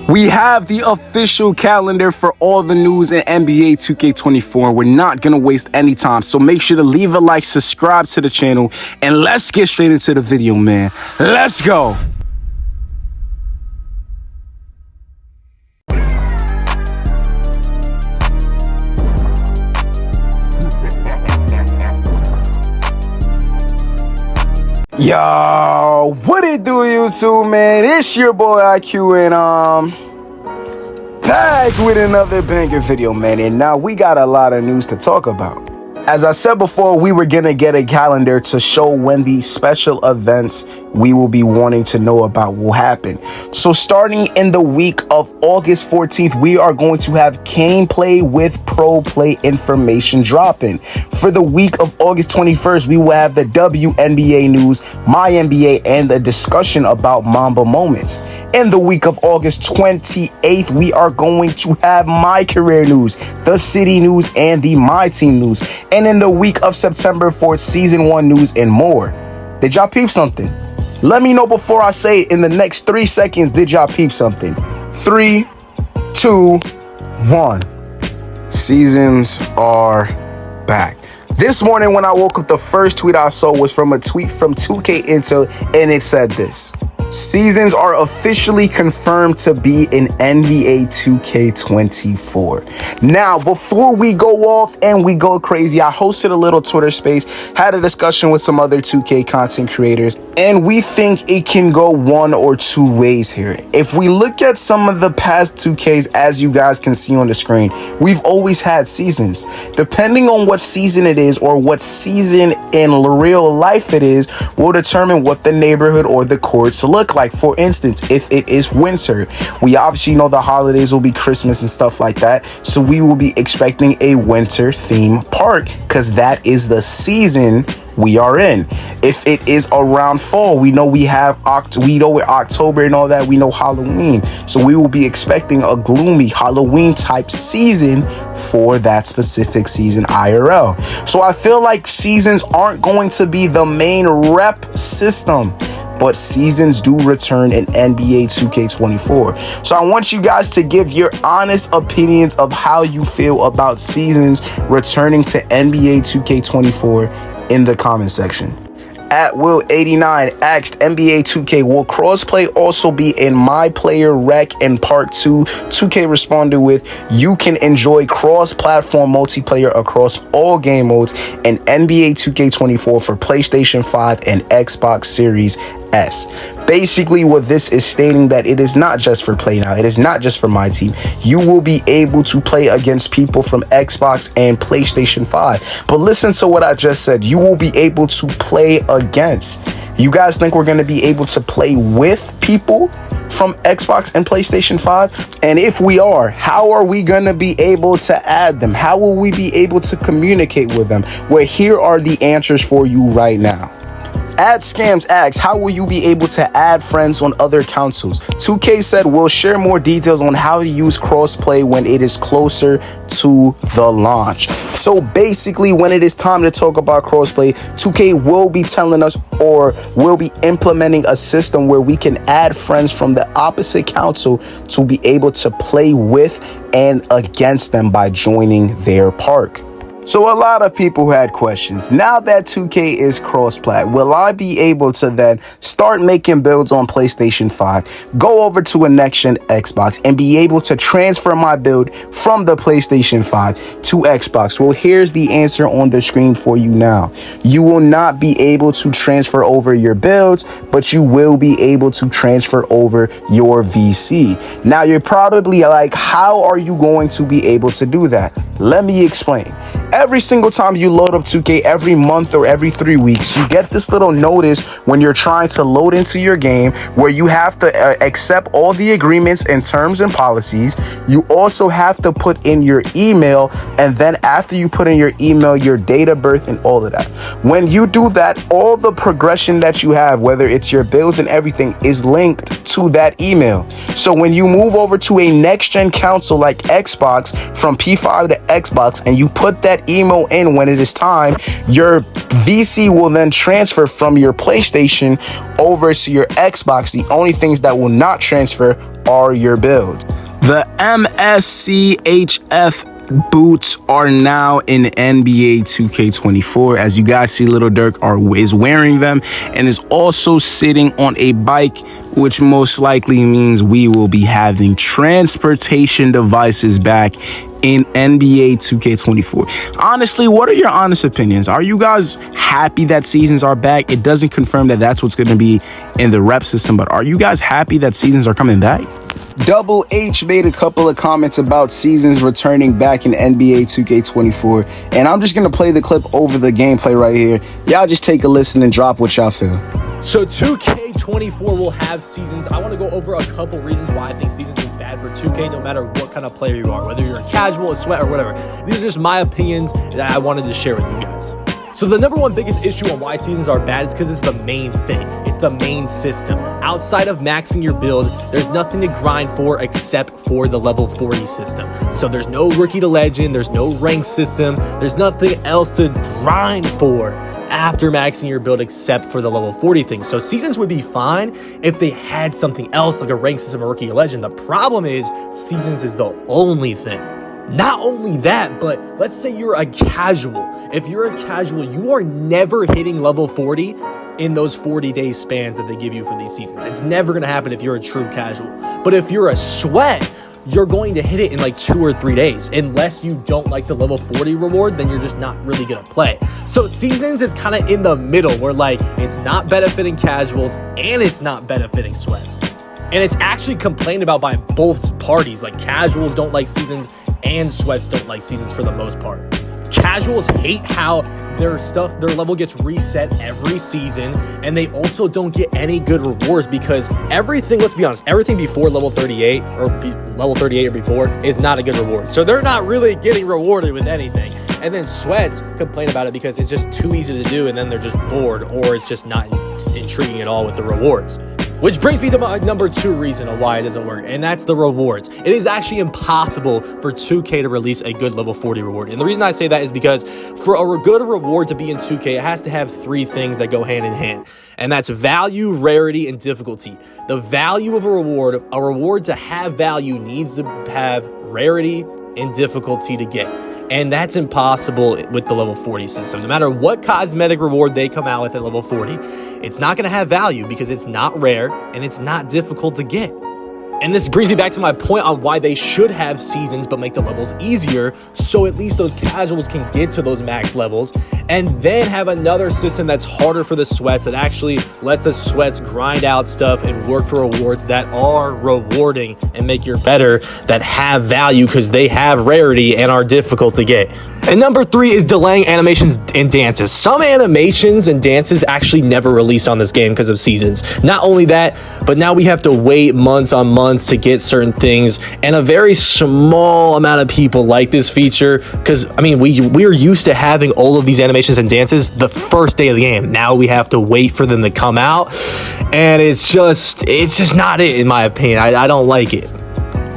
We have the official calendar for all the news in NBA 2K24. We're not going to waste any time, so make sure to leave a like, subscribe to the channel, and let's get straight into the video, man. Let's go. Yo, what it do, YouTube, man? It's your boy IQ, and back with another banger video, man. And now we got a lot of news to talk about. As I said before, we were gonna get a calendar to show when the special events we will be wanting to know about will happen. So starting in the week of August 14th, we are going to have gameplay with pro play information dropping. For the week of August 21st, we will have the WNBA news, my NBA, and a discussion about Mamba moments. In the week of August 28th, we are going to have my career news, the city news, and the my team news. And in the week of September 4th, season 1 news and more. Did y'all peep something? Let me know before I say it in the next 3 seconds. Did y'all peep something? 3, 2, 1. Seasons are back. This morning when I woke up, the first tweet I saw was from a tweet from 2K Intel, and it said this: seasons are officially confirmed to be in NBA 2K24. Now, before we go off and we go crazy, I hosted a little Twitter space, had a discussion with some other 2K content creators, and we think it can go one or two ways here. If we look at some of the past 2Ks, as you guys can see on the screen, we've always had seasons. Depending on what season it is or what season in real life it is, will determine what the neighborhood or the courts look like. For instance, if it is winter, we obviously know the holidays will be Christmas and stuff like that, so we will be expecting a winter theme park because that is the season we are in. If it is around fall, we know we have October and all that, we know Halloween, so we will be expecting a gloomy Halloween type season for that specific season IRL. So I feel like seasons aren't going to be the main rep system, but seasons do return in NBA 2K24. So I want you guys to give your honest opinions of how you feel about seasons returning to NBA 2K24 in the comment section. At Will89 asked, NBA 2K, will crossplay also be in my player rec in part 2? 2K responded with, you can enjoy cross-platform multiplayer across all game modes in NBA 2K24 for PlayStation 5 and Xbox Series S. Basically, what this is stating that it is not just for Play Now, it is not just for my team. You will be able to play against people from Xbox and PlayStation 5. But listen to what I just said. You will be able to play against. You guys think we're going to be able to play with people from Xbox and PlayStation 5? And if we are, how are we going to be able to add them? How will we be able to communicate with them? Well, here are the answers for you right now. Ad Scams asks, how will you be able to add friends on other consoles? 2K said we'll share more details on how to use crossplay when it is closer to the launch. So basically, when it is time to talk about crossplay, 2K will be telling us, or will be implementing a system where we can add friends from the opposite console to be able to play with and against them by joining their park. So a lot of people had questions. Now that 2K is cross-plat, will I be able to then start making builds on PlayStation 5, go over to a next-gen Xbox, and be able to transfer my build from the PlayStation 5 to Xbox? Well, here's the answer on the screen for you now. You will not be able to transfer over your builds, but you will be able to transfer over your VC. Now, you're probably like, how are you going to be able to do that? Let me explain. Every single time you load up 2K, every month or every 3 weeks, you get this little notice when you're trying to load into your game where you have to accept all the agreements and terms and policies. You also have to put in your email, and then after you put in your email, your date of birth and all of that. When you do that, all the progression that you have, whether it's your builds and everything, is linked to that email. So when you move over to a next-gen console like Xbox from P5 to Xbox and you put that emo in when it is time, your VC will then transfer from your PlayStation over to your Xbox. The only things that will not transfer are your builds. The MSCHF boots are now in NBA 2K24. As you guys see, Little Dirk is wearing them and is also sitting on a bike, which most likely means we will be having transportation devices back in NBA 2K24. Honestly, what are your honest opinions? Are you guys happy that seasons are back? It doesn't confirm that that's what's going to be in the rep system, but are you guys happy that seasons are coming back? Double H made a couple of comments about seasons returning back in NBA 2K24, and I'm just going to play the clip over the gameplay right here. Y'all just take a listen and drop what y'all feel. So 2K24 will have seasons. I want to go over a couple reasons why I think seasons is bad for 2K, no matter what kind of player you are, whether you're a casual, a sweat, or whatever. These are just my opinions that I wanted to share with you guys. So the number one biggest issue on why seasons are bad is because it's the main thing. It's the main system. Outside of maxing your build, there's nothing to grind for except for the level 40 system. So there's no rookie to legend, there's no rank system, there's nothing else to grind for after maxing your build except for the level 40 thing. So seasons would be fine if they had something else like a rank system or rookie or legend. The problem is seasons is the only thing. Not only that, but let's say you're a casual. If you're a casual, you are never hitting level 40 in those 40-day spans that they give you for these seasons. It's never going to happen if you're a true casual. But if you're a sweat, you're going to hit it in like 2 or 3 days. Unless you don't like the level 40 reward, then you're just not really going to play. So seasons is kind of in the middle where like it's not benefiting casuals and it's not benefiting sweats. And it's actually complained about by both parties. Like casuals don't like seasons and sweats don't like seasons for the most part. Casuals hate how their level gets reset every season, and they also don't get any good rewards because everything, let's be honest, everything before level 38 or level 38 or before is not a good reward. So they're not really getting rewarded with anything. And then sweats complain about it because it's just too easy to do and then they're just bored, or it's just not intriguing at all with the rewards. Which brings me to my number 2 reason of why it doesn't work, and that's the rewards. It is actually impossible for 2K to release a good level 40 reward. And the reason I say that is because for a good reward to be in 2K, it has to have 3 things that go hand in hand. And that's value, rarity, and difficulty. The value of a reward to have value needs to have rarity and difficulty to get. And that's impossible with the level 40 system. No matter what cosmetic reward they come out with at level 40, it's not going to have value because it's not rare and it's not difficult to get. And this brings me back to my point on why they should have seasons but make the levels easier, so at least those casuals can get to those max levels, and then have another system that's harder for the sweats, that actually lets the sweats grind out stuff and work for rewards that are rewarding and make you better, that have value because they have rarity and are difficult to get. And number 3 is delaying animations and dances. Some animations and dances actually never release on this game because of seasons. Not only that, but now we have to wait months on months to get certain things, and a very small amount of people like this feature because, I mean, we are used to having all of these animations and dances the first day of the game. Now we have to wait for them to come out, and it's just not it, in my opinion. I don't like it.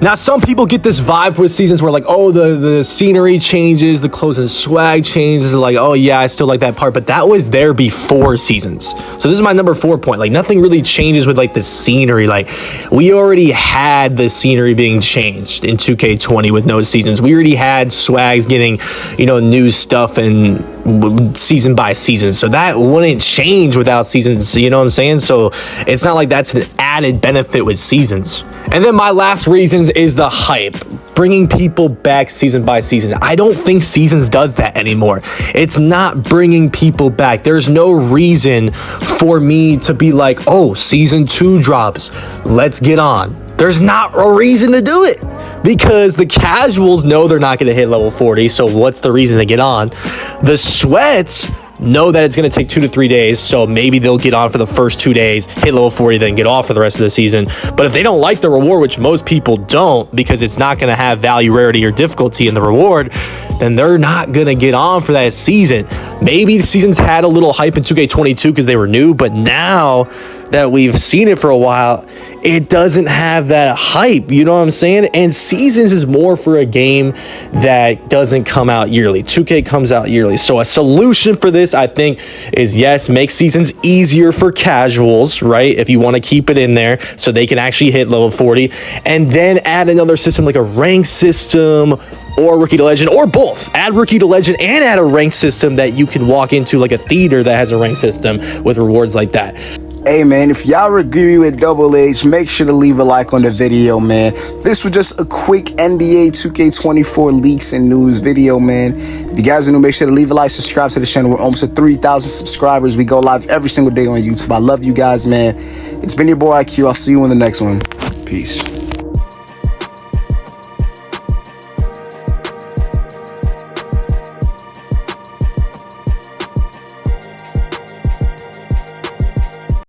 Now, some people get this vibe with seasons where like, oh, the scenery changes, the clothes and swag changes, like, oh yeah, I still like that part, but that was there before seasons. So this is my number 4 point. Like, nothing really changes with like the scenery. Like, we already had the scenery being changed in 2K20 with no seasons. We already had swags getting, new stuff and season by season. So that wouldn't change without seasons, you know what I'm saying? So it's not like that's an added benefit with seasons. And then my last reasons is the hype, bringing people back season by season. I don't think seasons does that anymore. It's not bringing people back. There's no reason for me to be like, oh, season 2 drops, let's get on. There's not a reason to do it because the casuals know they're not going to hit level 40. So what's the reason to get on? The sweats know that it's going to take 2 to 3 days, so maybe they'll get on for the first 2 days, hit level 40, then get off for the rest of the season. But if they don't like the reward, which most people don't, because it's not going to have value, rarity, or difficulty in the reward, then they're not going to get on for that season. Maybe the seasons had a little hype in 2K22 because they were new, but now that we've seen it for a while, it doesn't have that hype, you know what I'm saying? And Seasons is more for a game that doesn't come out yearly. 2K comes out yearly. So a solution for this, I think, is yes, make Seasons easier for casuals, right? If you want to keep it in there so they can actually hit level 40, and then add another system like a rank system or Rookie to Legend, or both. Add Rookie to Legend and add a rank system that you can walk into, like a theater that has a rank system with rewards like that. Hey man, if y'all agree with Double H, make sure to leave a like on the video, man. This was just a quick NBA 2K24 leaks and news video, man. If you guys are new, make sure to leave a like, subscribe to the channel. We're almost at 3,000 subscribers. We go live every single day on YouTube. I love you guys, man. It's been your boy IQ. I'll see you in the next one. Peace.